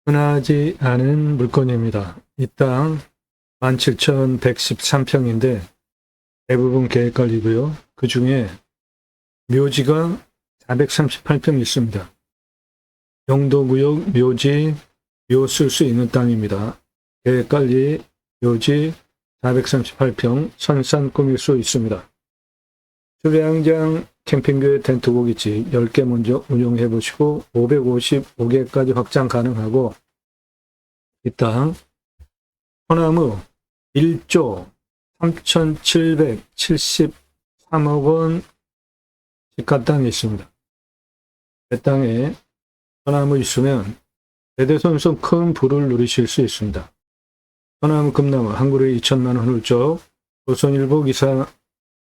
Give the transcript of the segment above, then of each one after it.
흔하지 않은 물건입니다. 이 땅 17,113평인데 대부분 계획관리고요. 그 중에 묘지가 438평 있습니다. 영도구역 묘지, 묘 쓸 수 있는 땅입니다. 계획관리 묘지 438평 선산 꾸밀 수 있습니다. 수량장 캠핑교회 텐트 고깃집 10개 먼저 운영해 보시고 555개까지 확장 가능하고 이 땅 소나무 1조 3,773억 원 집값 땅이 있습니다. 그 땅에 소나무 있으면 대대손손 큰 부를 누리실 수 있습니다. 소나무 금나무 한 그루에 2천만 원 훌쩍. 조선일보 기사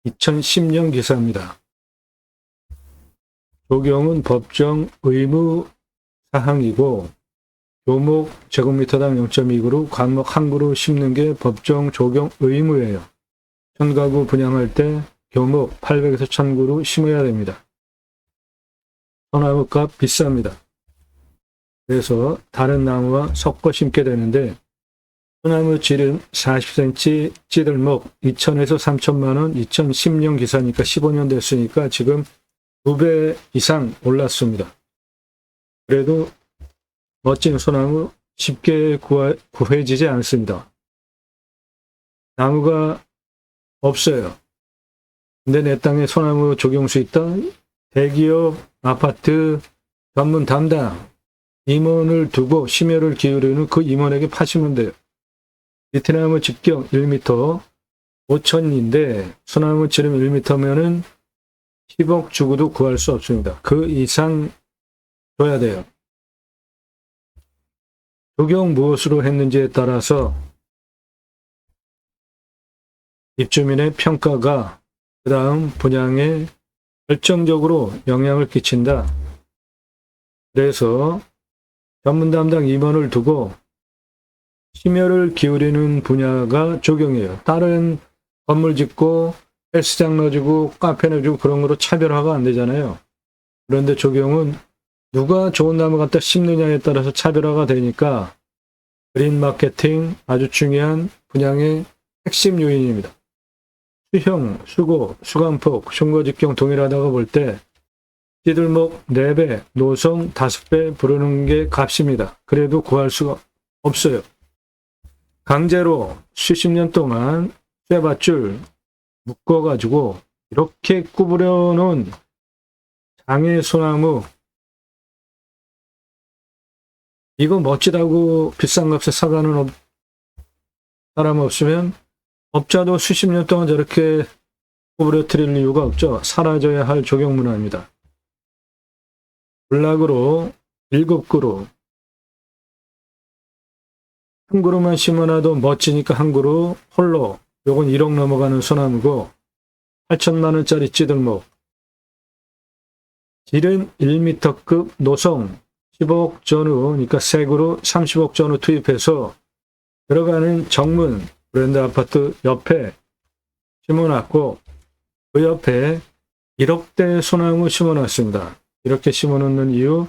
2010년 기사입니다. 조경은 법정 의무 사항이고 교목 제곱미터당 0.2그루, 관목 한 그루 심는 게 법정 조경 의무예요. 천가구 분양할 때 교목 800에서 1000그루 심어야 됩니다. 소나무 값 비쌉니다. 그래서 다른 나무와 섞어 심게 되는데 소나무 지름 40cm 찌들목 2천에서 3천만 원, 2010년 기사니까 15년 됐으니까 지금 2배 이상 올랐습니다. 그래도 멋진 소나무 쉽게 구해지지 않습니다. 나무가 없어요. 근데 내 땅에 소나무 조경수 있다? 대기업 아파트 전문 담당 임원을 두고 심혈을 기울이는 그 임원에게 파시면 돼요. 베트나무 직경 1m 5천인데 소나무 지름 1m면은 10억 주고도 구할 수 없습니다. 그 이상 줘야 돼요. 조경 무엇으로 했는지에 따라서 입주민의 평가가 그 다음 분양에 결정적으로 영향을 끼친다. 그래서 전문 담당 임원을 두고 심혈을 기울이는 분야가 조경이에요. 다른 건물 짓고 헬스장 넣어주고 카페 넣어주고 그런 거로 차별화가 안 되잖아요. 그런데 조경은 누가 좋은 나무 갖다 심느냐에 따라서 차별화가 되니까 그린 마케팅 아주 중요한 분양의 핵심 요인입니다. 수형, 수고, 수감폭, 흉거직경 동일하다고 볼 때 찌들목 4배, 노성 5배 부르는 게 값입니다. 그래도 구할 수가 없어요. 강제로 수십 년 동안 쇠밧줄 묶어가지고 이렇게 구부려 놓은 장애 소나무 이거 멋지다고 비싼 값에 사가는 사람 없으면 업자도 수십 년 동안 저렇게 구부려 드릴 이유가 없죠. 사라져야 할 조경 문화입니다. 블락으로 7그루 한 그루만 심어놔도 멋지니까 한 그루 홀로 요건 1억 넘어가는 소나무고 8천만 원짜리 찌들목 지름 1m급 노성 10억 전후 그러니까 새 그루 30억 전후 투입해서 들어가는 정문 브랜드 아파트 옆에 심어놨고 그 옆에 1억대 소나무 심어놨습니다. 이렇게 심어놓는 이유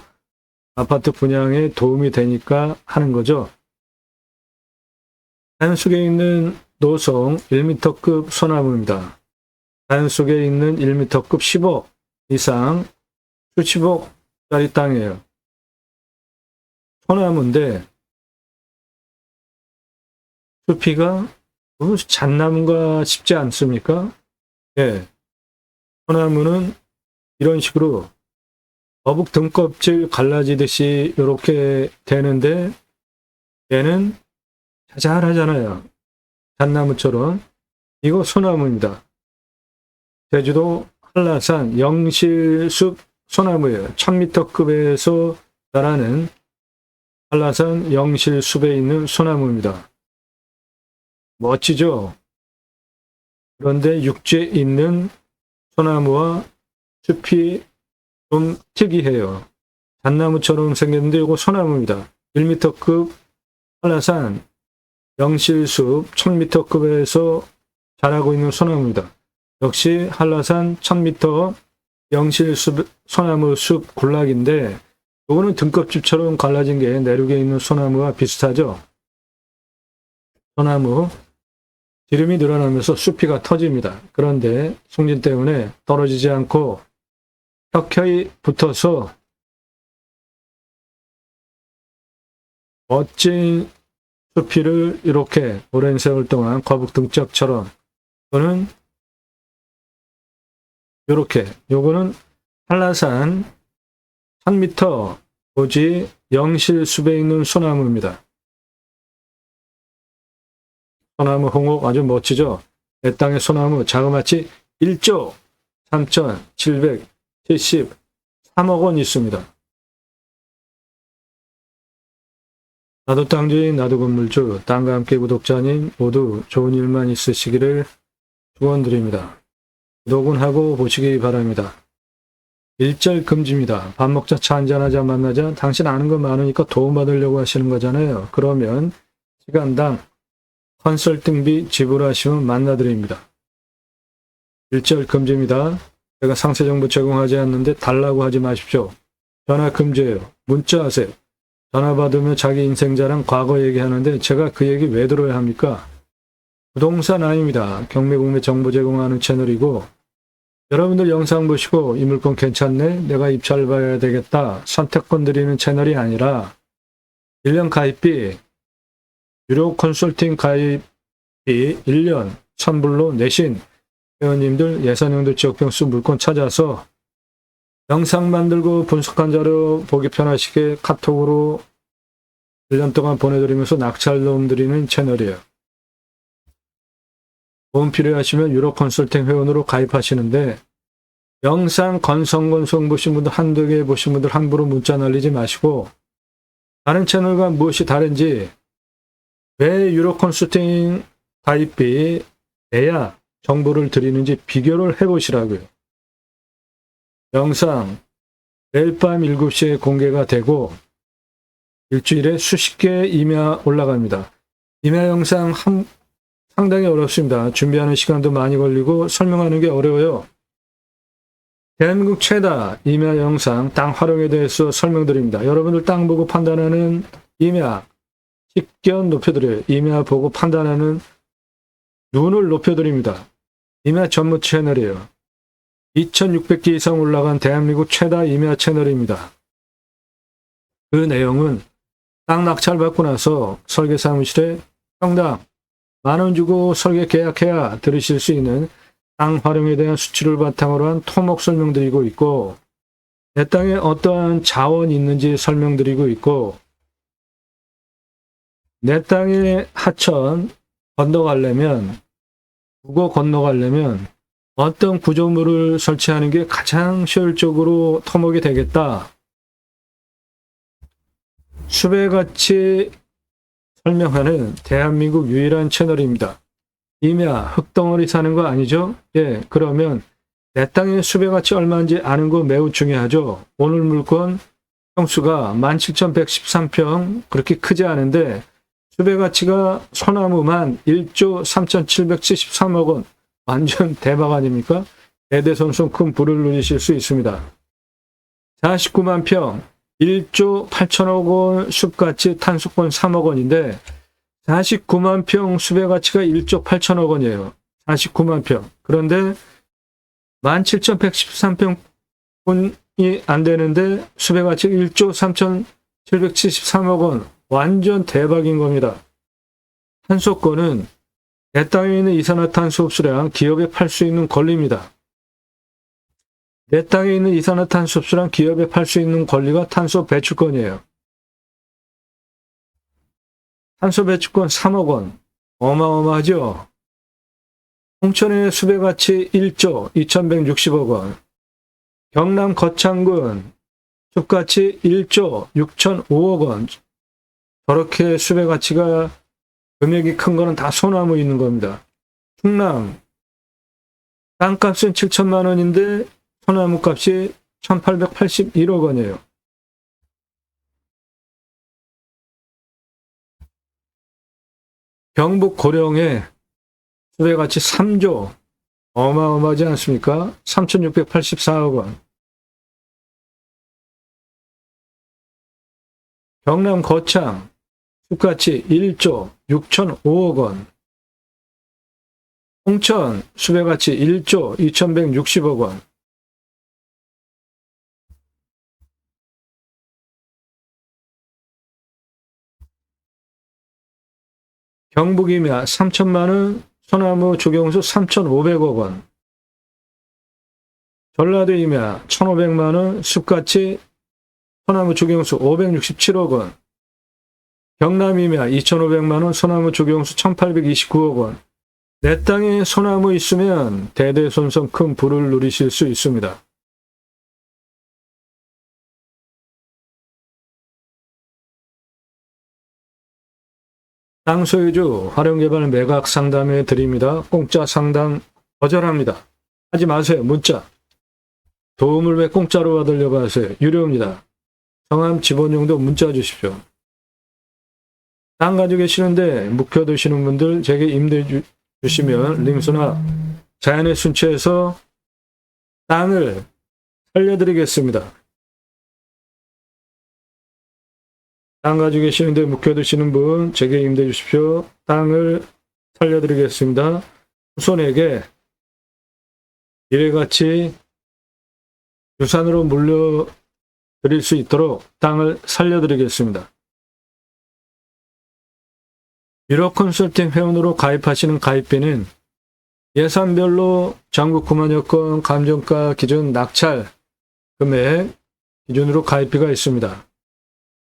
아파트 분양에 도움이 되니까 하는 거죠. 자연 속에 있는 노성 1m급 소나무입니다. 자연 속에 있는 1m급 10억 이상 수십억짜리 땅이에요. 소나무인데 숲이가 무슨 잣나무가 쉽지 않습니까? 예. 소나무는 이런 식으로 거북 등껍질 갈라지듯이 이렇게 되는데 얘는 자잘하잖아요. 잣나무처럼. 이거 소나무입니다. 제주도 한라산 영실숲 소나무예요. 1000m급에서 자라는 한라산 영실숲에 있는 소나무입니다. 멋지죠? 그런데 육지에 있는 소나무와 숲이 좀 특이해요. 잣나무처럼 생겼는데 이거 소나무입니다. 1m급 한라산 영실숲 1000m급에서 자라고 있는 소나무입니다. 역시 한라산 1000m 영실숲 소나무 숲 군락인데 요거는 등껍질처럼 갈라진 게 내륙에 있는 소나무와 비슷하죠. 소나무 기름이 늘어나면서 숲이가 터집니다. 그런데 송진 때문에 떨어지지 않고 켜켜이 붙어서 멋진 숲이를 이렇게 오랜 세월 동안 거북 등짝처럼, 또는 이렇게, 요거는 한라산 1000m 고지 영실숲에 있는 소나무입니다. 소나무 홍옥 아주 멋지죠? 내 땅의 소나무 자그마치 1조 3,773억 원 있습니다. 나도 땅주인, 나도 건물주, 땅과 함께 구독자님 모두 좋은 일만 있으시기를 축원드립니다. 구독은 하고 보시기 바랍니다. 일절 금지입니다. 밥 먹자, 차 한잔하자, 만나자. 당신 아는 거 많으니까 도움받으려고 하시는 거잖아요. 그러면 시간당 컨설팅비 지불하시면 만나드립니다. 일절 금지입니다. 제가 상세정보 제공하지 않는데 달라고 하지 마십시오. 전화 금지예요. 문자 하세요. 전화 받으면 자기 인생 자랑, 과거 얘기하는데 제가 그 얘기 왜 들어야 합니까? 부동산 아닙니다. 경매 공매 정보 제공하는 채널이고, 여러분들 영상 보시고 이 물건 괜찮네? 내가 입찰 봐야 되겠다. 선택권 드리는 채널이 아니라 1년 가입비, 유료 컨설팅 가입비 1년 선불로 내신 회원님들, 예산형들, 지역병수 물건 찾아서 영상 만들고 분석한 자료 보기 편하시게 카톡으로 1년 동안 보내드리면서 낙찰 도움 드리는 채널이에요. 도움 필요하시면 유료 컨설팅 회원으로 가입하시는데, 영상 건성건성 보신 분들, 한두 개 보신 분들 함부로 문자 날리지 마시고, 다른 채널과 무엇이 다른지, 왜 유료 컨설팅 가입비 내야 정보를 드리는지 비교를 해보시라고요. 영상 내일 밤 7시에 공개가 되고 일주일에 수십 개의 임야 올라갑니다. 임야 영상 상당히 어렵습니다. 준비하는 시간도 많이 걸리고 설명하는 게 어려워요. 대한민국 최다 임야 영상 땅 활용에 대해서 설명드립니다. 여러분들 땅 보고 판단하는 임야 식견 높여드려요. 임야 보고 판단하는 눈을 높여드립니다. 임야 전문 채널이에요. 2600개 이상 올라간 대한민국 최다 임야 채널입니다. 그 내용은 땅 낙찰 받고 나서 설계사무실에 평당 10,000원 주고 설계 계약해야 들으실 수 있는 땅 활용에 대한 수치를 바탕으로 한 토목 설명드리고 있고, 내 땅에 어떠한 자원이 있는지 설명드리고 있고, 내 땅에 하천 건너가려면, 국어 건너가려면 어떤 구조물을 설치하는 게 가장 효율적으로 토목이 되겠다. 수배같이 설명하는 대한민국 유일한 채널입니다. 임야, 흙덩어리 사는 거 아니죠? 예, 그러면 내 땅의 수배가치 얼마인지 아는 거 매우 중요하죠. 오늘 물건 평수가 17,113평, 그렇게 크지 않은데 수배가치가 소나무만 1조 3,773억 원, 완전 대박 아닙니까? 대대손손 큰 부를 누리실 수 있습니다. 49만 평, 1조 8천억 원 숲가치 탄소권 3억 원인데 49만 평 숲의 가치가 1조 8천억 원이에요. 49만 평. 그런데 17,113평이 안 되는데 숲의 가치가 1조 3,773억 원. 완전 대박인 겁니다. 탄소권은 내 땅에 있는 이산화탄소 흡수량 기업에 팔 수 있는 권리입니다. 내 땅에 있는 이산화탄소 흡수량 기업에 팔 수 있는 권리가 탄소 배출권이에요. 탄소 배출권 3억 원. 어마어마하죠? 홍천의 숲의 가치 1조 2,160억 원. 경남 거창군 숲가치 1조 6,005억 원. 저렇게 숲의 가치가 금액이 큰 거는 다 소나무 있는 겁니다. 충남 땅값은 7천만 원인데 소나무 값이 1,881억 원이에요. 경북 고령의 숲의 가치 3조, 어마어마하지 않습니까? 3,684억 원. 경남 거창 숲가치 1조 6,005억 원, 홍천 수배가치 1조 2,160억 원, 경북 임야 3천만 원, 소나무 조경수 3,500억 원, 전라도 임야 1,500만 원, 숲가치 소나무 조경수 567억 원, 경남 임야 2,500만 원, 소나무 조경수 1,829억 원. 내 땅에 소나무 있으면 대대손손 큰 부를 누리실 수 있습니다. 땅 소유주 활용개발 매각 상담해 드립니다. 공짜 상담 거절합니다. 하지 마세요. 문자. 도움을 왜 공짜로 받으려고 하세요? 유료입니다. 성함 지번용도 문자 주십시오. 땅 가지고 계시는데 묵혀두시는 분들 제게 임대 주시면 림수나 자연의 순치에서 땅을 살려드리겠습니다. 땅 가지고 계시는데 묵혀두시는 분 제게 임대 주십시오. 땅을 살려드리겠습니다. 후손에게 미래같이 유산으로 물려드릴 수 있도록 땅을 살려드리겠습니다. 유로 컨설팅 회원으로 가입하시는 가입비는 예산별로 전국 9만여 건 감정가 기준 낙찰 금액 기준으로 가입비가 있습니다.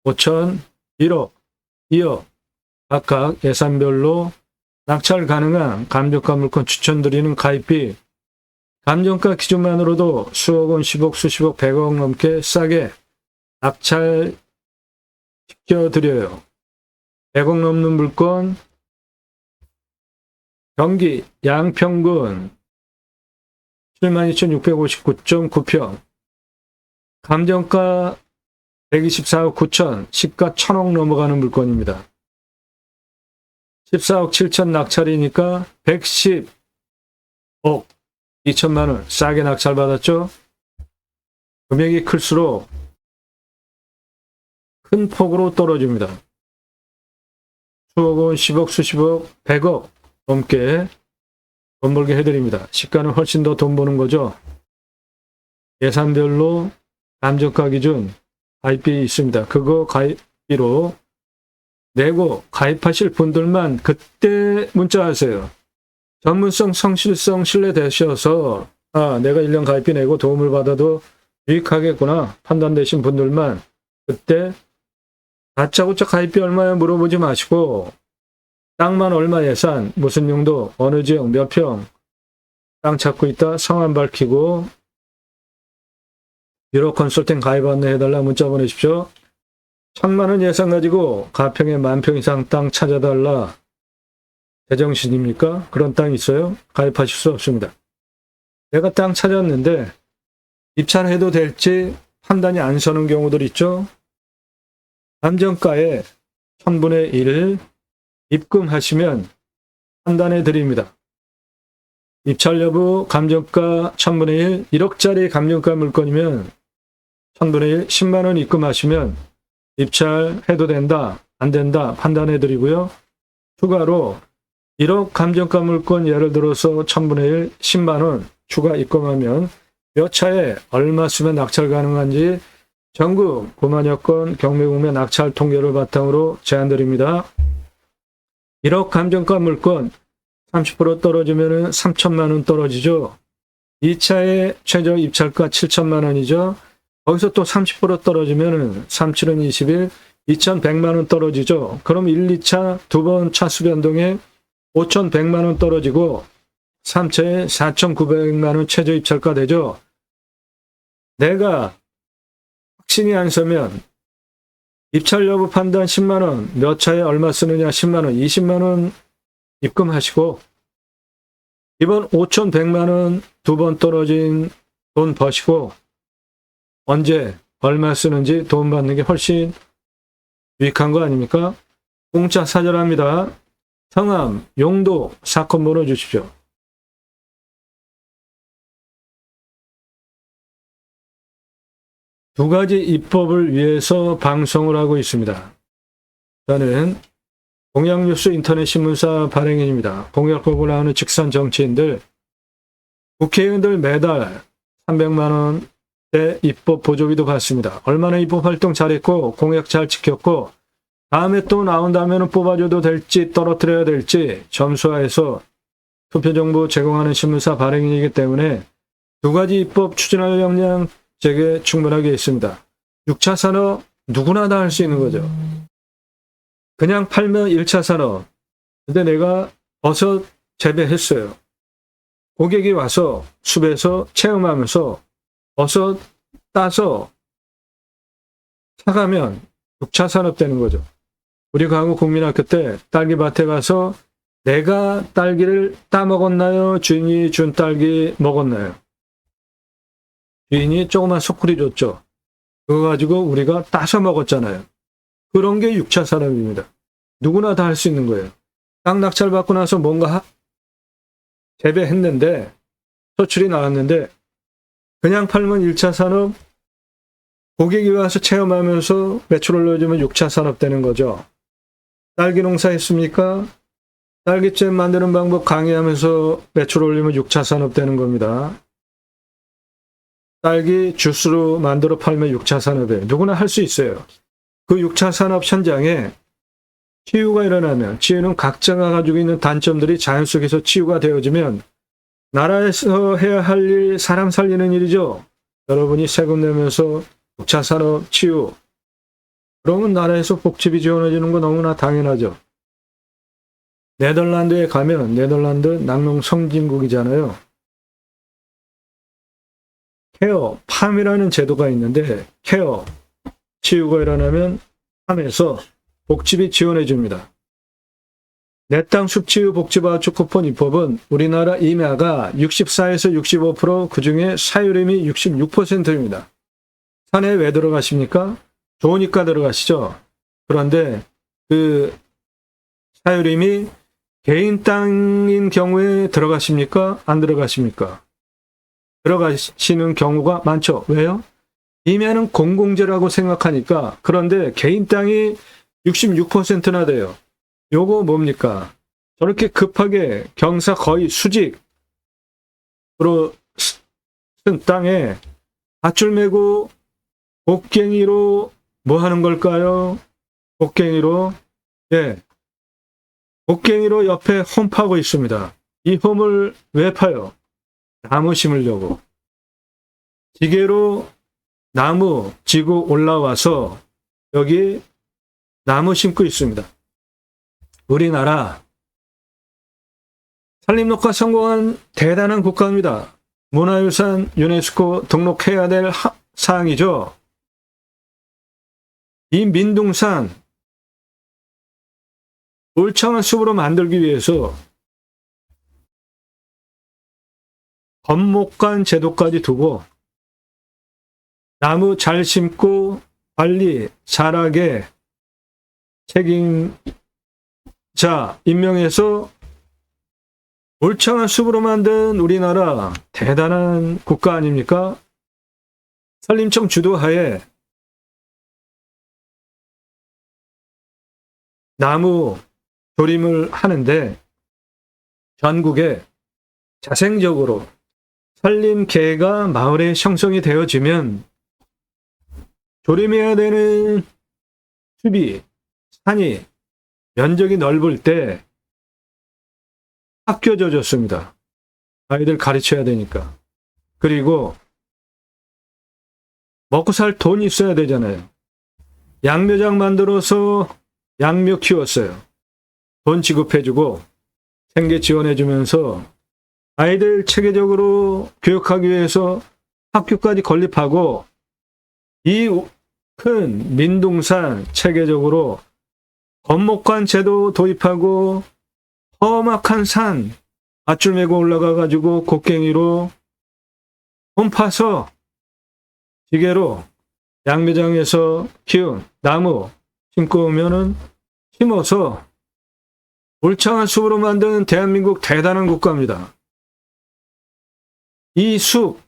5천, 1억, 2억 각각 예산별로 낙찰 가능한 감정가 물건 추천드리는 가입비, 감정가 기준만으로도 수억 원, 10억, 수십억, 100억 넘게 싸게 낙찰 시켜드려요. 100억 넘는 물건, 경기 양평군 72,659.9평, 감정가 124억 9천, 시가 1,000억 넘어가는 물건입니다. 14억 7천 낙찰이니까 110억 2천만 원 싸게 낙찰받았죠? 금액이 클수록 큰 폭으로 떨어집니다. 수억 원, 10억, 수십억, 100억 넘게 돈 벌게 해드립니다. 시가는 훨씬 더 돈 버는 거죠. 예산별로 감정가 기준 가입비 있습니다. 그거 가입비로 내고 가입하실 분들만 그때 문자하세요. 전문성, 성실성 신뢰되셔서 내가 1년 가입비 내고 도움을 받아도 유익하겠구나 판단되신 분들만 그때 다짜고짜 가입비 얼마야 물어보지 마시고 땅만 얼마 예산, 무슨 용도, 어느 지역, 몇 평 땅 찾고 있다 성함 밝히고 유로 컨설팅 가입 안내해달라 문자 보내십시오. 1,000만 원 예산 가지고 가평에 10,000평 이상 땅 찾아달라. 제정신입니까? 그런 땅 있어요? 가입하실 수 없습니다. 내가 땅 찾았는데 입찰해도 될지 판단이 안 서는 경우들 있죠? 감정가에 1000분의 1 입금하시면 판단해 드립니다. 입찰 여부 감정가 1000분의 1, 1억짜리 감정가 물건이면 1000분의 1, 10만 원 입금하시면 입찰해도 된다, 안 된다 판단해 드리고요. 추가로 1억 감정가 물건 예를 들어서 1000분의 1, 10만 원 추가 입금하면 몇 차에 얼마 쓰면 낙찰 가능한지 전국 9만여 건 경매공매 낙찰 통계를 바탕으로 제안드립니다. 1억 감정가 물건 30% 떨어지면 3천만 원 떨어지죠. 2차의 최저 입찰가 7천만 원이죠. 거기서 또 30% 떨어지면 37은 21, 2,100만 원 떨어지죠. 그럼 1, 2차 두 번 차수 변동에 5,100만 원 떨어지고 3차에 4,900만 원 최저 입찰가 되죠. 내가 확신이 안 서면 입찰 여부 판단 10만 원, 몇 차에 얼마 쓰느냐 10만 원, 20만 원 입금하시고 이번 5,100만 원 두 번 떨어진 돈 버시고 언제 얼마 쓰는지 돈 받는 게 훨씬 유익한 거 아닙니까? 공짜 사절합니다. 성함, 용도, 사건 번호 주십시오. 두 가지 입법을 위해서 방송을 하고 있습니다. 저는 공약뉴스 인터넷 신문사 발행인입니다. 공약법을 하는 직선 정치인들, 국회의원들 매달 300만 원대 입법 보조비도 받습니다. 얼마나 입법 활동 잘했고 공약 잘 지켰고 다음에 또 나온다면 뽑아줘도 될지 떨어뜨려야 될지 점수화해서 투표 정보 제공하는 신문사 발행인이기 때문에 두 가지 입법 추진할 역량 제게 충분하게 있습니다. 6차 산업 누구나 다 할 수 있는 거죠. 그냥 팔면 1차 산업. 근데 내가 버섯 재배했어요. 고객이 와서 숲에서 체험하면서 버섯 따서 사가면 6차 산업 되는 거죠. 우리 과거 국민학교 때 딸기밭에 가서 내가 딸기를 따 먹었나요? 주인이 준 딸기 먹었나요? 주인이 조그만 소쿠리 줬죠. 그거 가지고 우리가 따서 먹었잖아요. 그런 게 6차 산업입니다. 누구나 다 할 수 있는 거예요. 땅 낙찰 받고 나서 뭔가 재배했는데 소출이 나왔는데 그냥 팔면 1차 산업, 고객이 와서 체험하면서 매출 올려주면 6차 산업 되는 거죠. 딸기 농사 했습니까? 딸기잼 만드는 방법 강의하면서 매출 올리면 6차 산업 되는 겁니다. 딸기 주스로 만들어 팔면 6차 산업이에요. 누구나 할 수 있어요. 그 6차 산업 현장에 치유가 일어나면, 치유는 각자가 가지고 있는 단점들이 자연 속에서 치유가 되어지면 나라에서 해야 할 일, 사람 살리는 일이죠. 여러분이 세금 내면서 6차 산업 치유, 그러면 나라에서 복지비 지원해 주는 거 너무나 당연하죠. 네덜란드에 가면, 네덜란드 낙농 성진국이잖아요. 케어, 팜이라는 제도가 있는데 케어, 치유가 일어나면 팜에서 복지비 지원해 줍니다. 내 땅 숲치유 복지바우처 쿠폰 입법은 우리나라 임야가 64에서 65%, 그중에 사유림이 66%입니다. 산에 왜 들어가십니까? 좋으니까 들어가시죠. 그런데 그 사유림이 개인 땅인 경우에 들어가십니까? 안 들어가십니까? 들어가시는 경우가 많죠. 왜요? 임야는 공공재라고 생각하니까. 그런데 개인 땅이 66%나 돼요. 요거 뭡니까? 저렇게 급하게 경사 거의 수직으로 쓴 땅에 밧줄 메고 곡괭이로 뭐 하는 걸까요? 곡괭이로, 예, 곡괭이로 옆에 홈 파고 있습니다. 이 홈을 왜 파요? 나무 심으려고. 기계로 나무 지고 올라와서 여기 나무 심고 있습니다. 우리나라 산림녹화 성공한 대단한 국가입니다. 문화유산 유네스코 등록해야 될 사항이죠. 이 민둥산 울창한 숲으로 만들기 위해서 건목관 제도까지 두고 나무 잘 심고 관리 잘하게 책임자 임명해서 울창한 숲으로 만든 우리나라 대단한 국가 아닙니까? 산림청 주도하에 나무 조림을 하는데 전국에 자생적으로 산림계가 마을에 형성이 되어지면 조림해야 되는 숲이, 산이 면적이 넓을 때 아껴져줬습니다. 아이들 가르쳐야 되니까. 그리고 먹고 살 돈이 있어야 되잖아요. 양묘장 만들어서 양묘 키웠어요. 돈 지급해주고 생계 지원해주면서 아이들 체계적으로 교육하기 위해서 학교까지 건립하고 이 큰 민둥산 체계적으로 건목관 제도 도입하고 험악한 산 밧줄 메고 올라가 가지고 곡괭이로 홈 파서 기계로 양묘장에서 키운 나무 심고 오면은 심어서 울창한 숲으로 만든 대한민국 대단한 국가입니다. 이 숲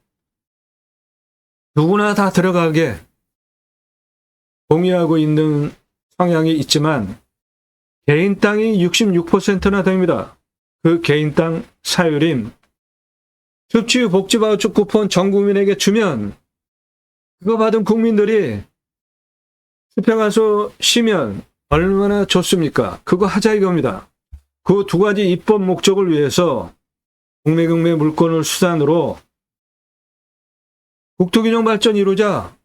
누구나 다 들어가게 동의하고 있는 성향이 있지만 개인 땅이 66%나 됩니다. 그 개인 땅 사유림 습지유 복지바우처 쿠폰 전 국민에게 주면 그거 받은 국민들이 숲에 가서 쉬면 얼마나 좋습니까? 그거 하자 이겁니다. 그 두 가지 입법 목적을 위해서 국내 물권을 수단으로 국토균형 발전 이루자.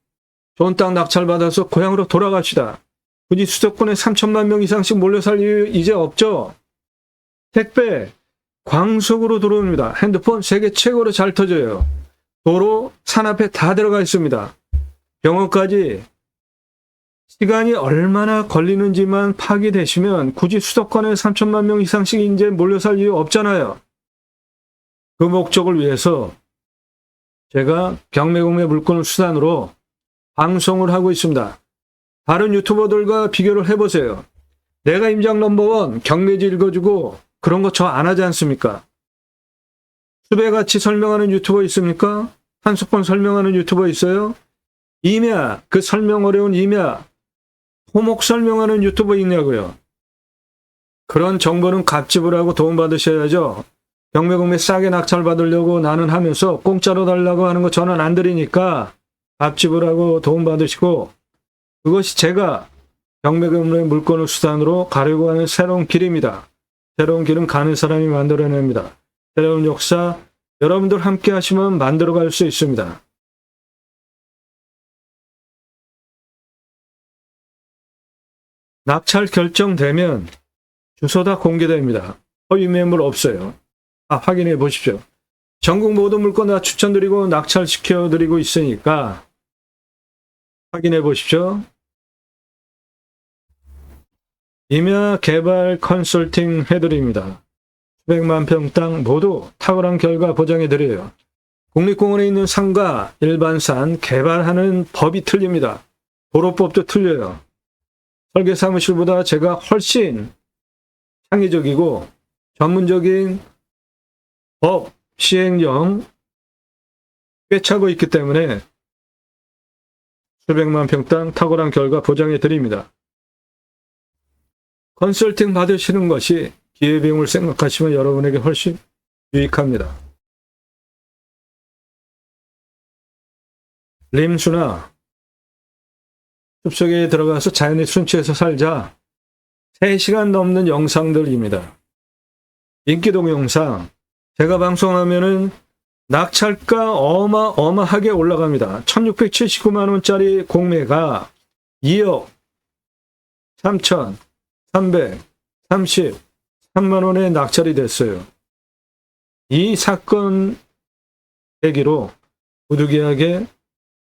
좋은 땅 낙찰받아서 고향으로 돌아갑시다. 굳이 수도권에 3천만 명 이상씩 몰려 살 이유 이제 없죠. 택배 광속으로 들어옵니다. 핸드폰 세계 최고로 잘 터져요. 도로 산 앞에 다 들어가 있습니다. 병원까지 시간이 얼마나 걸리는지만 파악되시면 굳이 수도권에 3천만 명 이상씩 이제 몰려 살 이유 없잖아요. 그 목적을 위해서 제가 경매공매 물권을 수단으로 방송을 하고 있습니다. 다른 유튜버들과 비교를 해보세요. 내가 임장 넘버원 경매지 읽어주고 그런 거 저 안 하지 않습니까? 수배같이 설명하는 유튜버 있습니까? 한석번 설명하는 유튜버 있어요? 임야, 그 설명 어려운 임야, 토목 설명하는 유튜버 있냐고요. 그런 정보는 값집을 하고 도움받으셔야죠. 경매공매 싸게 낙찰 받으려고 나는 하면서 공짜로 달라고 하는 거 저는 안 드리니까 값집을 하고 도움받으시고 그것이 제가 경매공매 물권을 수단으로 가려고 하는 새로운 길입니다. 새로운 길은 가는 사람이 만들어냅니다. 새로운 역사 여러분들 함께 하시면 만들어갈 수 있습니다. 낙찰 결정되면 주소 다 공개됩니다. 허위 매물 없어요. 확인해 보십시오. 전국 모든 물건 다 추천드리고 낙찰시켜드리고 있으니까 확인해 보십시오. 임야 개발 컨설팅 해드립니다. 수백만 평 땅 모두 탁월한 결과 보장해드려요. 국립공원에 있는 산과 일반 산 개발하는 법이 틀립니다. 도로법도 틀려요. 설계 사무실보다 제가 훨씬 창의적이고 전문적인 법 시행령 꿰차고 있기 때문에 수백만 평 땅 탁월한 결과 보장해 드립니다. 컨설팅 받으시는 것이 기회비용을 생각하시면 여러분에게 훨씬 유익합니다. 림수나 숲속에 들어가서 자연의 순치에서 살자 3시간 넘는 영상들입니다. 인기 동영상 제가 방송하면은 낙찰가 어마어마하게 올라갑니다. 1679만 원짜리 공매가 2억 3,333만 원에 낙찰이 됐어요. 이 사건 계기로 부득이하게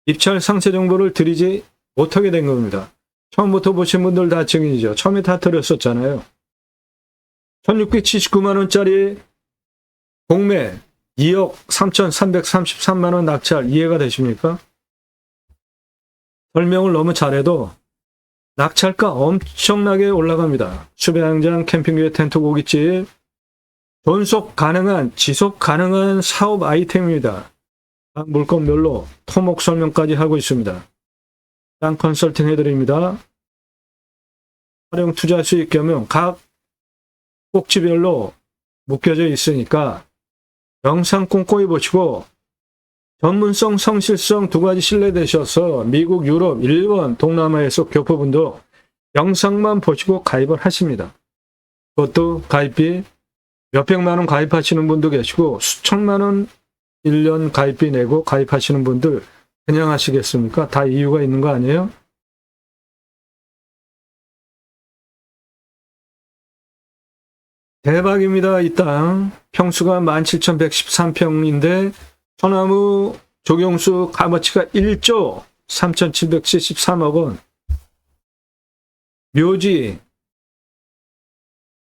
입찰 상세 정보를 드리지 못하게 된 겁니다. 처음부터 보신 분들 다 증인이죠. 처음에 다 드렸었잖아요. 1679만 원짜리 공매 2억 3,333만 원 낙찰 이해가 되십니까? 설명을 너무 잘해도 낙찰가 엄청나게 올라갑니다. 수배양장, 캠핑교회, 텐트, 고깃집 존속 가능한, 지속 가능한 사업 아이템입니다. 각 물건별로 토목 설명까지 하고 있습니다. 땅 컨설팅 해드립니다. 활용 투자 수익 겸용 각 꼭지별로 묶여져 있으니까 영상 꼼꼼히 보시고 전문성, 성실성 두 가지 신뢰되셔서 미국, 유럽, 일본, 동남아에서 교포분도 영상만 보시고 가입을 하십니다. 그것도 가입비 몇백만 원 가입하시는 분도 계시고 수천만 원 1년 가입비 내고 가입하시는 분들 그냥 하시겠습니까? 다 이유가 있는 거 아니에요? 대박입니다. 이 땅 평수가 17,113평인데 소나무 조경수 값어치가 1조 3,773억 원. 묘지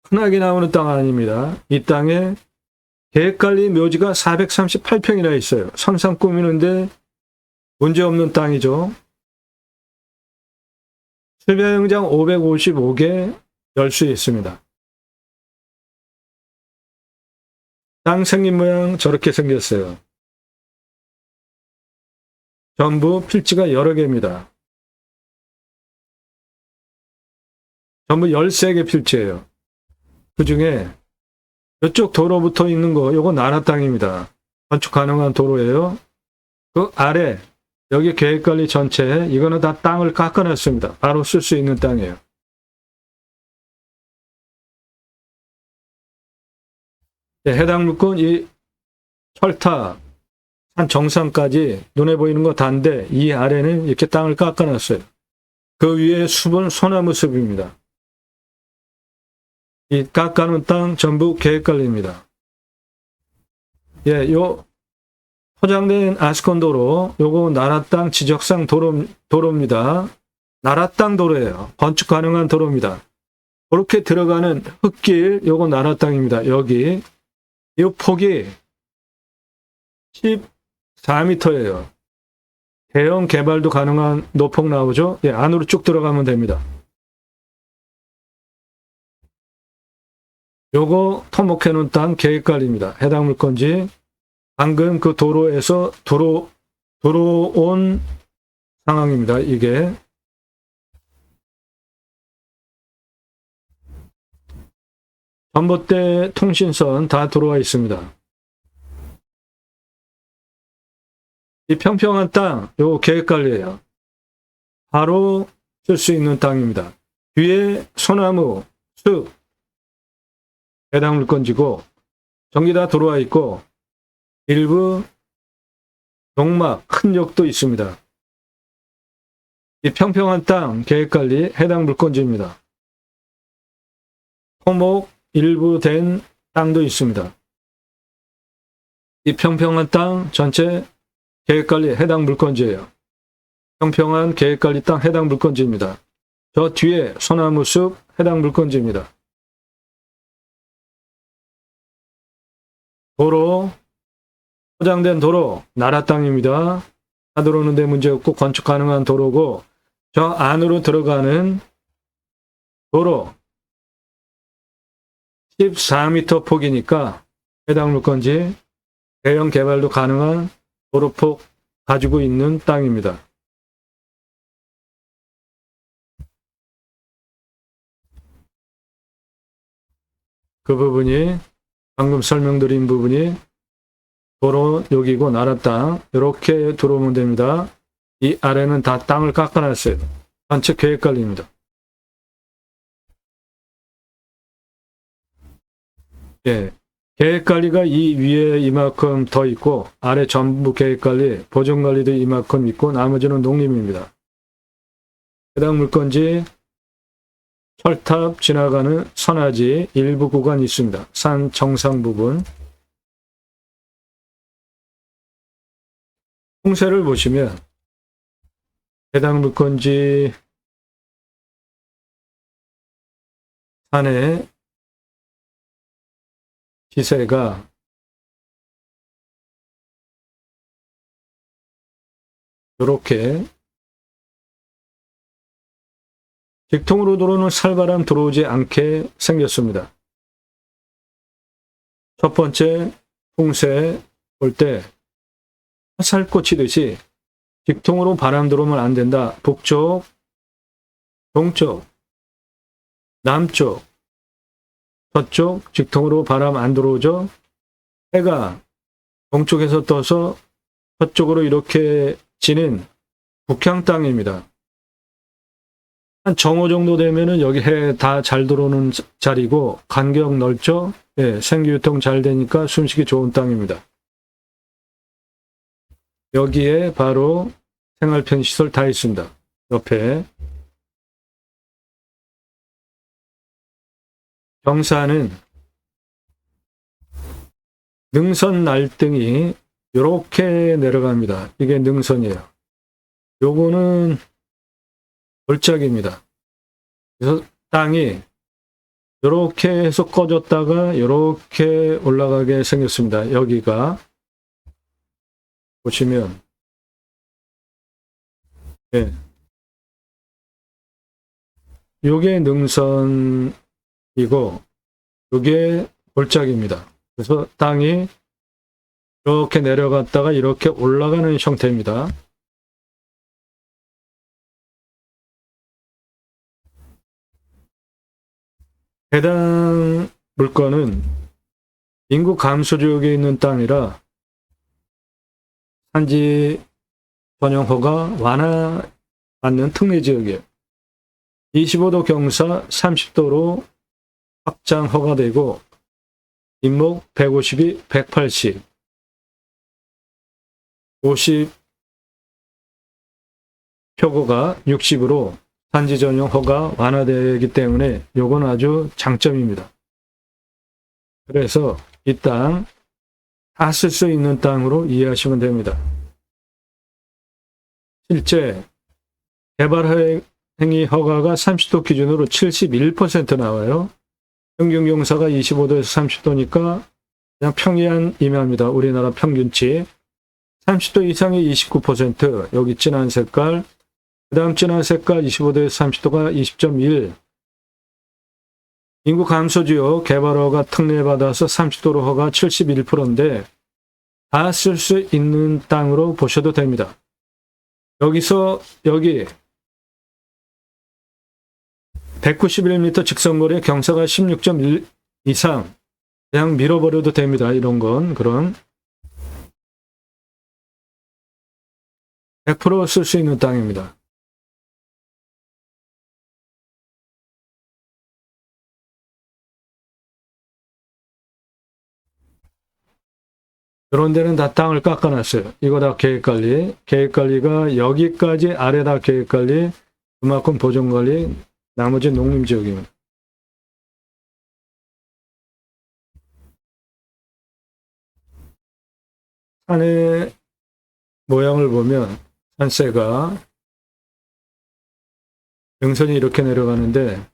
흔하게 나오는 땅 아닙니다. 이 땅에 계획관리 묘지가 438평이나 있어요. 선상 꾸미는데 문제없는 땅이죠. 수배영장 555개 열 수 있습니다. 땅 생긴 모양 저렇게 생겼어요. 전부 필지가 여러 개입니다. 전부 13개 필지예요. 그 중에 이쪽 도로 붙어 있는 거, 요거 나라 땅입니다. 건축 가능한 도로예요. 그 아래, 여기 계획관리 전체, 이거는 다 땅을 깎아놨습니다. 바로 쓸 수 있는 땅이에요. 네, 해당 물건, 이 철탑, 산 정상까지 눈에 보이는 거 다인데, 이 아래는 이렇게 땅을 깎아놨어요. 그 위에 숲은 소나무 숲입니다. 이 깎아놓은 땅 전부 계획관리입니다. 예, 요 포장된 아스콘도로, 요거 나라 땅 지적상 도로입니다. 나라 땅 도로예요. 건축 가능한 도로입니다. 그렇게 들어가는 흙길, 요거 나라 땅입니다. 여기 이 폭이 14m예요. 대형 개발도 가능한 노폭 나오죠? 예, 안으로 쭉 들어가면 됩니다. 요거 토목해 놓은 땅 계획관리입니다. 해당 물건지 방금 그 도로에서 들어온 상황입니다. 이게 전봇대 통신선 다 들어와 있습니다. 이 평평한 땅, 요 계획관리예요. 바로 쓸 수 있는 땅입니다. 뒤에 소나무, 숲, 해당 물건지고 전기 다 들어와 있고 일부 농막, 큰 역도 있습니다. 이 평평한 땅 계획관리 해당 물건지입니다. 토목 일부 된 땅도 있습니다. 이 평평한 땅 전체 계획관리 해당 물건지예요. 평평한 계획관리 땅 해당 물건지입니다. 저 뒤에 소나무 숲 해당 물건지입니다. 도로, 포장된 도로, 나라 땅입니다. 차 들어오는데 문제없고 건축 가능한 도로고 저 안으로 들어가는 도로 14m 폭이니까 해당 물건지 대형 개발도 가능한 도로폭 가지고 있는 땅입니다. 그 부분이 방금 설명드린 부분이 도로 여기고 나라 땅 이렇게 들어오면 됩니다. 이 아래는 다 땅을 깎아놨어요. 전체 계획관리입니다. 예, 계획관리가 이 위에 이만큼 더 있고 아래 전부 계획관리, 보존관리도 이만큼 있고 나머지는 농림입니다. 해당 물건지 철탑 지나가는 선화지 일부 구간이 있습니다. 산 정상 부분. 풍세를 보시면 해당 물건지 산의 기세가 이렇게 직통으로 들어오는 살바람 들어오지 않게 생겼습니다. 첫 번째 풍세 볼 때 화살 꽂히듯이 직통으로 바람 들어오면 안 된다. 북쪽, 동쪽, 남쪽, 서쪽 직통으로 바람 안 들어오죠. 해가 동쪽에서 떠서 서쪽으로 이렇게 지는 북향 땅입니다. 한 정오 정도 되면은 여기 해 다 잘 들어오는 자리고 간격 넓죠. 예, 생기유통 잘 되니까 숨쉬기 좋은 땅입니다. 여기에 바로 생활편시설 다 있습니다. 옆에 경사는 능선 날등이 이렇게 내려갑니다. 이게 능선이에요. 요거는 골짜기입니다. 그래서 땅이 이렇게 해서 꺼졌다가 이렇게 올라가게 생겼습니다. 여기가 보시면 네. 요게 능선이고 요게 골짜기입니다. 그래서 땅이 이렇게 내려갔다가 이렇게 올라가는 형태입니다. 해당 물건은 인구 감소 지역에 있는 땅이라 산지 전용 허가 완화받는 특례 지역이에요. 25도 경사 30도로 확장 허가되고 임목 152, 180, 50 표고가 60으로 산지 전용 허가 완화되기 때문에 요건 아주 장점입니다. 그래서 이 땅 다 쓸 수 있는 땅으로 이해하시면 됩니다. 실제 개발 행위 허가가 30도 기준으로 71% 나와요. 평균 경사가 25도에서 30도니까 그냥 평이한 이면입니다. 우리나라 평균치. 30도 이상이 29%, 여기 진한 색깔, 그 다음 진한 색깔 25도에서 30도가 20.1. 인구 감소 지역 개발허가 특례받아서 30도로 허가 71%인데 다 쓸 수 있는 땅으로 보셔도 됩니다. 여기서 여기 191m 직선거리에 경사가 16.1 이상 그냥 밀어버려도 됩니다. 이런 건 그런 100% 쓸 수 있는 땅입니다. 그런 데는 다 땅을 깎아놨어요. 이거 다 계획관리. 계획관리가 여기까지 아래 다 계획관리, 그만큼 보존관리, 나머지 농림지역입니다. 산의 모양을 보면 산세가 능선이 이렇게 내려가는데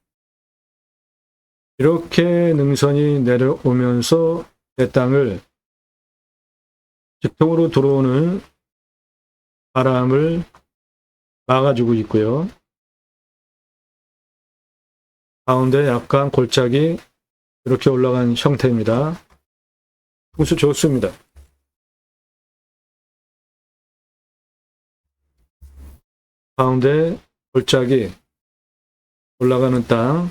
이렇게 능선이 내려오면서 내 땅을 직통으로 들어오는 바람을 막아주고 있고요. 가운데 약간 골짜기 이렇게 올라간 형태입니다. 풍수 좋습니다. 가운데 골짜기 올라가는 땅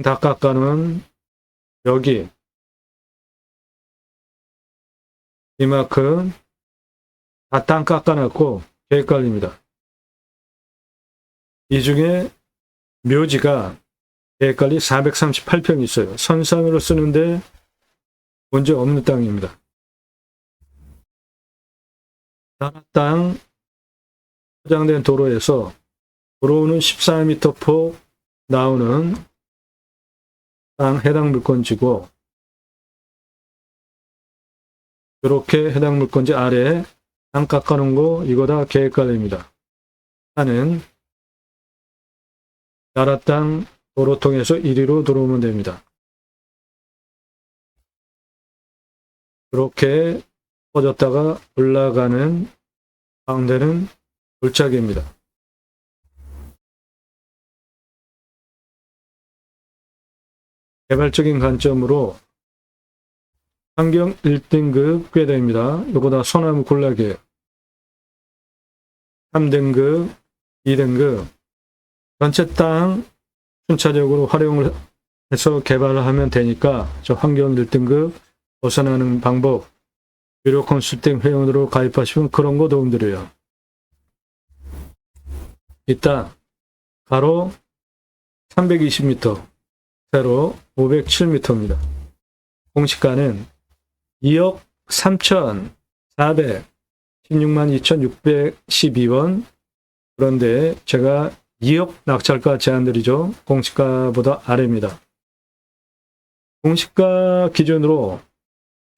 다 깎아놓은 여기 이만큼 다 땅 깎아놨고 계획관리입니다. 이 중에 묘지가 계획관리 438평이 있어요. 선산으로 쓰는데 문제 없는 땅입니다. 땅 포장된 도로에서 들어오는 14m 폭 나오는 땅 해당 물건지고 이렇게 해당 물건지 아래 땅 깎아놓은 거 이거 다 계획관리입니다. 땅은 나라 땅 도로 통해서 이리로 들어오면 됩니다. 이렇게 퍼졌다가 올라가는 가운데는 골짜기입니다. 개발적인 관점으로 환경 1등급 꽤 됩니다. 이거 다 소나무 군락이에요. 3등급, 2등급 전체 땅 순차적으로 활용을 해서 개발을 하면 되니까 저 환경 1등급 벗어나는 방법 유료 컨설팅 회원으로 가입하시면 그런 거 도움드려요. 이 땅 가로 320m, 세로 507m입니다. 공시가는 2억 3,416만 2,612원. 그런데 제가 2억 낙찰가 제안드리죠. 공시가보다 아래입니다. 공시가 기준으로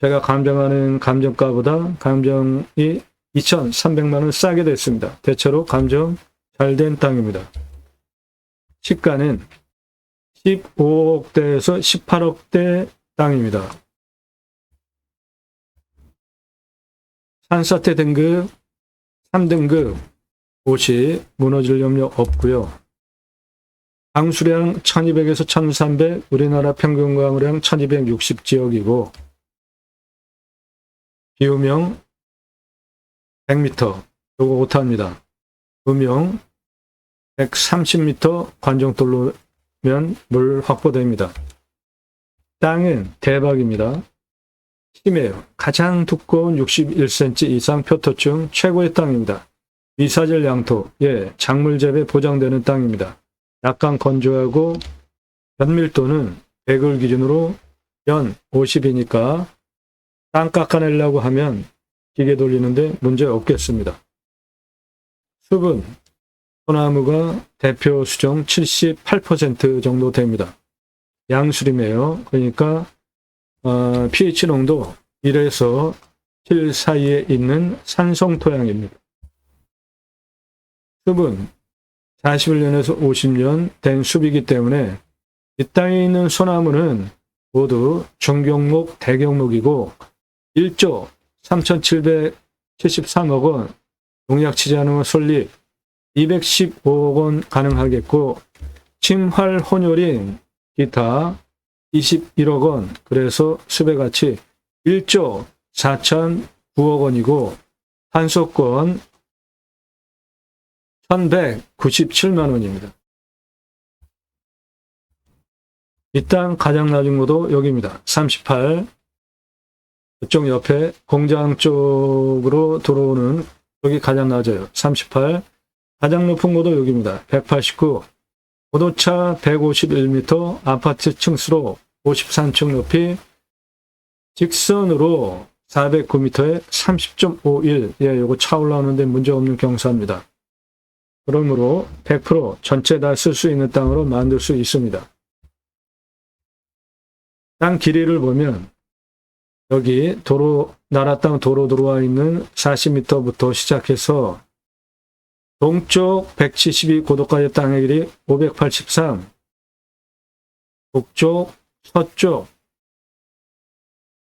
제가 감정하는 감정가보다 감정이 2,300만 원 싸게 됐습니다. 대체로 감정 잘 된 땅입니다. 시가는 15억대에서 18억대 땅입니다. 산사태 등급 3등급 옷이 무너질 염려 없고요. 강수량 1200에서 1300, 우리나라 평균 강우량 1260 지역이고 비우명 100m, 요거 오타입니다. 음영 130m 관정돌로 면 물 확보됩니다. 땅은 대박입니다. 심해요. 가장 두꺼운 61cm 이상 표토층 최고의 땅입니다. 미사질 양토, 작물 재배 보장되는 땅입니다. 약간 건조하고 변밀도는 100을 기준으로 연 50이니까 땅 깎아내려고 하면 기계 돌리는데 문제 없겠습니다. 수분, 소나무가 대표 수정 78% 정도 됩니다. 양수림이에요. 그러니까 pH 농도 1에서 7 사이에 있는 산성 토양입니다. 숲은 41년에서 50년 된 숲이기 때문에 이 땅에 있는 소나무는 모두 중경목, 대경목이고 1조 3,773억 원 농약 치지 않으면 설립 215억 원 가능하겠고 침활 혼혈인 기타 21억 원, 그래서 숲의 가치 1조 4,009억 원이고 한소권 1,197만 원입니다. 이 땅 가장 낮은 곳도 여기입니다. 38. 그쪽 옆에 공장 쪽으로 들어오는 여기 가장 낮아요. 38. 가장 높은 곳도 여기입니다. 189. 고도차 151m, 아파트 층수로 53층 높이, 직선으로 409m에 30.51. 요거 차 올라오는데 문제없는 경사입니다. 그러므로 100% 전체 다 쓸 수 있는 땅으로 만들 수 있습니다. 땅 길이를 보면 여기 도로, 나라 땅 도로 들어와 있는 40m부터 시작해서 동쪽 172 고도까지 땅의 길이 583, 북쪽, 서쪽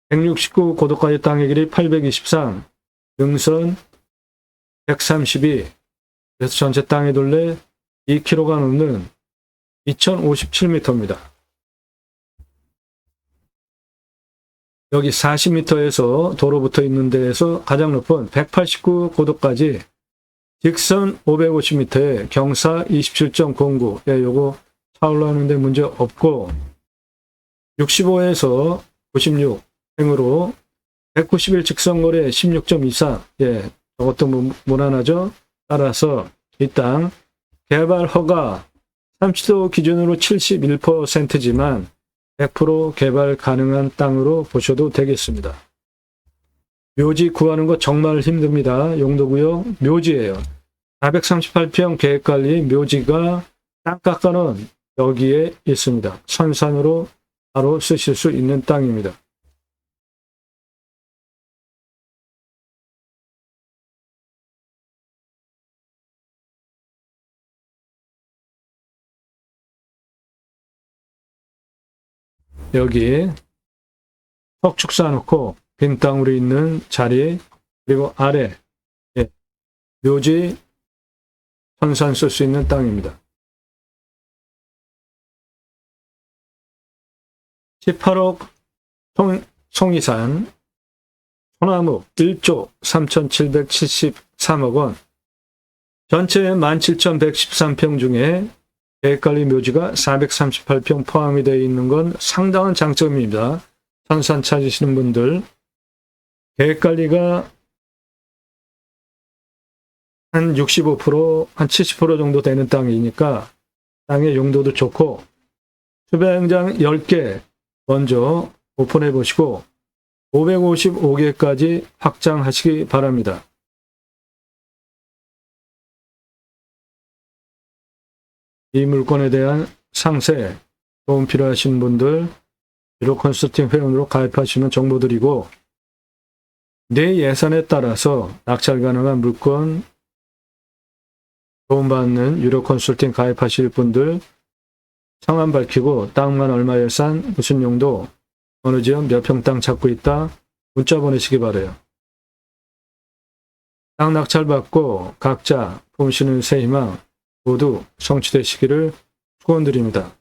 169 고도까지 땅의 길이 823, 능선 132, 그래서 전체 땅의 둘레 2km가 넘는 2057m입니다. 여기 40m에서 도로 붙어 있는 데에서 가장 높은 189 고도까지 직선 550m에 경사 27.09. 요거 차 올라오는데 문제 없고 65에서 96 행으로 191 직선거리 16.24. 저것도 무난하죠. 따라서 이 땅 개발 허가 30도 기준으로 71%지만 100% 개발 가능한 땅으로 보셔도 되겠습니다. 묘지 구하는 거 정말 힘듭니다. 용도구역 묘지예요. 438평 계획관리 묘지가 땅깎아는 여기에 있습니다. 선산으로 바로 쓰실 수 있는 땅입니다. 여기 석축 쌓아놓고 빈 땅으로 있는 자리, 그리고 아래 묘지 선산 쓸 수 있는 땅입니다. 18억 송이산 소나무 1조 3,773억 원, 전체 17,113평 중에 계획관리 묘지가 438평 포함이 되어 있는 건 상당한 장점입니다. 선산 찾으시는 분들, 계획관리가 한 65%, 한 70% 정도 되는 땅이니까 땅의 용도도 좋고, 수배행장 10개 먼저 오픈해 보시고 555개까지 확장하시기 바랍니다. 이 물건에 대한 상세, 도움 필요하신 분들 유로 컨설팅 회원으로 가입하시면 정보 드리고, 내 예산에 따라서 낙찰 가능한 물건 도움받는 유료 컨설팅 가입하실 분들 성함 밝히고 땅만 얼마 예산, 무슨 용도, 어느 지역 몇 평 땅 찾고 있다 문자 보내시기 바라요. 땅 낙찰 받고 각자 품으시는 새 희망 모두 성취되시기를 축원드립니다.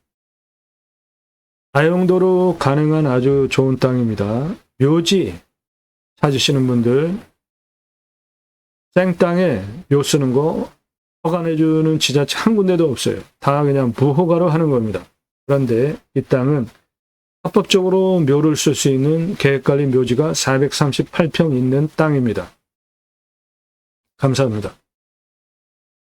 다용도로 가능한 아주 좋은 땅입니다. 묘지 찾으시는 분들, 생땅에 묘 쓰는 거 허가내주는 지자체 한 군데도 없어요. 다 그냥 무허가로 하는 겁니다. 그런데 이 땅은 합법적으로 묘를 쓸 수 있는 계획관리 묘지가 438평 있는 땅입니다. 감사합니다.